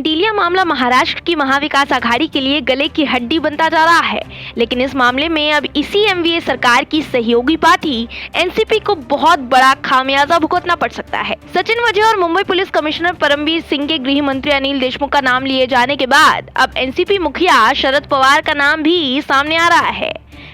कैंटिलिया मामला महाराष्ट्र की महाविकास आघाड़ी के लिए गले की हड्डी बनता जा रहा है, लेकिन इस मामले में अब इसी एमवीए सरकार की सहयोगी पार्टी एनसीपी को बहुत बड़ा खामियाजा भुगतना पड़ सकता है। सचिन वजे और मुंबई पुलिस कमिश्नर परमबीर सिंह के गृह मंत्री अनिल देशमुख का नाम लिए जाने के बाद अब एनसीपी मुखिया शरद पवार का नाम भी सामने आ रहा है।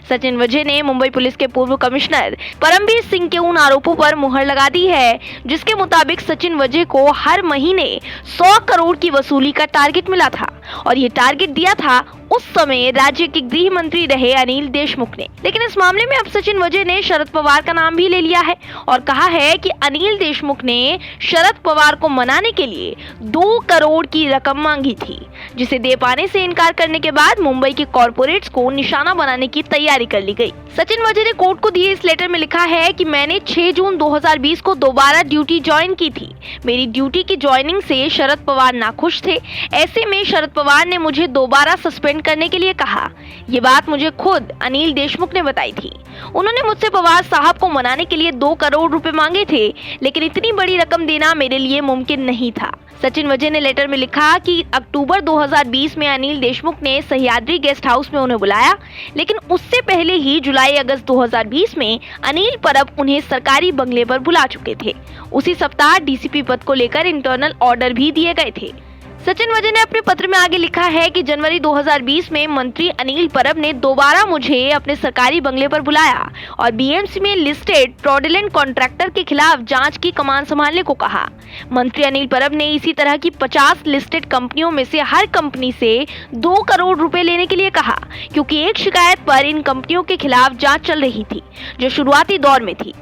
सचिन वजे ने मुंबई पुलिस के पूर्व कमिश्नर परमबीर सिंह के उन आरोपों पर मुहर लगा दी है जिसके मुताबिक सचिन वजे को हर महीने 100 करोड़ की वसूली का टारगेट मिला था और ये टारगेट दिया था उस समय राज्य के गृह मंत्री रहे अनिल देशमुख ने। लेकिन इस मामले में अब सचिन वजे ने शरद पवार का नाम भी ले लिया है और कहा है कि अनिल देशमुख ने शरद पवार को मनाने के लिए 2 करोड़ की रकम मांगी थी, जिसे दे पाने से इनकार करने के बाद मुंबई के कॉर्पोरेट्स को निशाना बनाने की तैयारी कर ली गई। सचिन वजे ने कोर्ट को दिए इस लेटर में लिखा है कि मैंने 6 जून 2020 को दोबारा ड्यूटी ज्वाइन की थी। मेरी ड्यूटी की ज्वाइनिंग से शरद पवार नाखुश थे। ऐसे में शरद पवार ने मुझे दोबारा सस्पेंड करने के लिए कहा। ये बात मुझे खुद अनिल देशमुख ने बताई थी। उन्होंने मुझसे पवार साहब को मनाने के लिए 2 करोड़ रुपए मांगे थे, लेकिन इतनी बड़ी रकम देना मेरे लिए मुमकिन नहीं था। सचिन वजे ने लेटर में लिखा कि अक्टूबर 2020 में अनिल देशमुख ने सह्याद्री गेस्ट हाउस में उन्हें बुलाया, लेकिन उससे पहले ही जुलाई अगस्त 2020 में अनिल परब उन्हें सरकारी बंगले पर बुला चुके थे। उसी सप्ताह डीसीपी पद को लेकर इंटरनल ऑर्डर भी दिए गए थे। सचिन वजे ने अपने पत्र में आगे लिखा है कि जनवरी 2020 में मंत्री अनिल परब ने दोबारा मुझे अपने सरकारी बंगले पर बुलाया और बीएमसी में लिस्टेड फ्रॉडुलेंट कॉन्ट्रैक्टर के खिलाफ जांच की कमान संभालने को कहा। मंत्री अनिल परब ने इसी तरह की 50 लिस्टेड कंपनियों में से हर कंपनी से 2 करोड़ रुपए लेने के लिए कहा, क्योंकि एक शिकायत पर इन कंपनियों के खिलाफ जांच चल रही थी जो शुरुआती दौर में थी।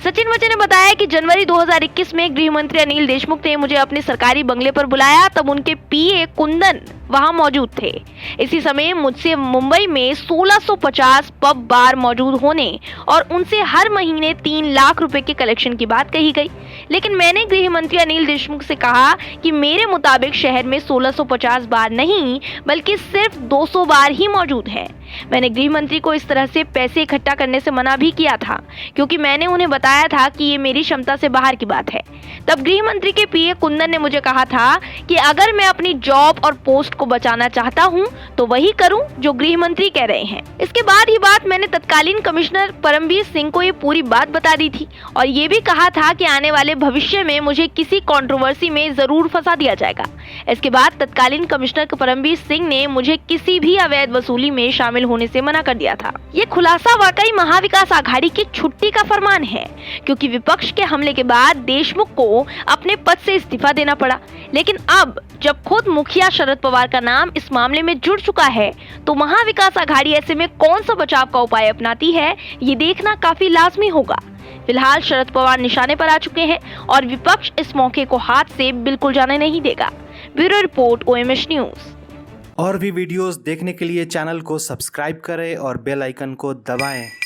सचिन वजे ने बताया कि जनवरी 2021 में गृह मंत्री अनिल देशमुख ने मुझे अपने सरकारी बंगले पर बुलाया, तब उनके पीए कुंदन वहां मौजूद थे। इसी समय मुझसे मुंबई में 1650 पब बार मौजूद होने और उनसे हर महीने 3 लाख रुपए के कलेक्शन की बात कही गई, लेकिन मैंने गृह मंत्री अनिल देशमुख से कहा कि मेरे मुताबिक शहर में 1650 बार नहीं बल्कि सिर्फ 200 बार ही मौजूद है। मैंने गृह मंत्री को इस तरह से पैसे इकट्ठा करने से मना भी किया था, क्योंकि मैंने उन्हें बताया था कि ये मेरी क्षमता से बाहर की बात है। तब गृह मंत्री के पीए कुंदन ने मुझे कहा था कि अगर मैं अपनी जॉब और पोस्ट को बचाना चाहता हूं तो वही करूं जो गृह मंत्री कह रहे हैं। इसके बाद ये बात मैंने तत्कालीन कमिश्नर परमबीर सिंह को ये पूरी बात बता दी थी और ये भी कहा था कि आने वाले भविष्य में मुझे किसी कंट्रोवर्सी में जरूर फंसा दिया जाएगा। इसके बाद तत्कालीन कमिश्नर परमबीर सिंह ने मुझे किसी भी अवैध वसूली में शामिल होने से मना कर दिया था। ये खुलासा वाकई महाविकास आघाड़ी की छुट्टी का फरमान है, क्योंकि विपक्ष के हमले के बाद देशमुख को अपने पद से इस्तीफा देना पड़ा। लेकिन अब जब खुद मुखिया शरद पवार का नाम इस मामले में जुड़ चुका है, तो महाविकास आघाड़ी ऐसे में कौन सा बचाव का उपाय अपनाती है, ये देखना काफी लाजमी होगा। फिलहाल शरद पवार निशाने पर आ चुके हैं और विपक्ष इस मौके को हाथ से बिल्कुल जाने नहीं देगा। Bureau report, OMH news. और भी वीडियोस देखने के लिए चैनल को सब्सक्राइब करें और बेल आइकन को दबाएं।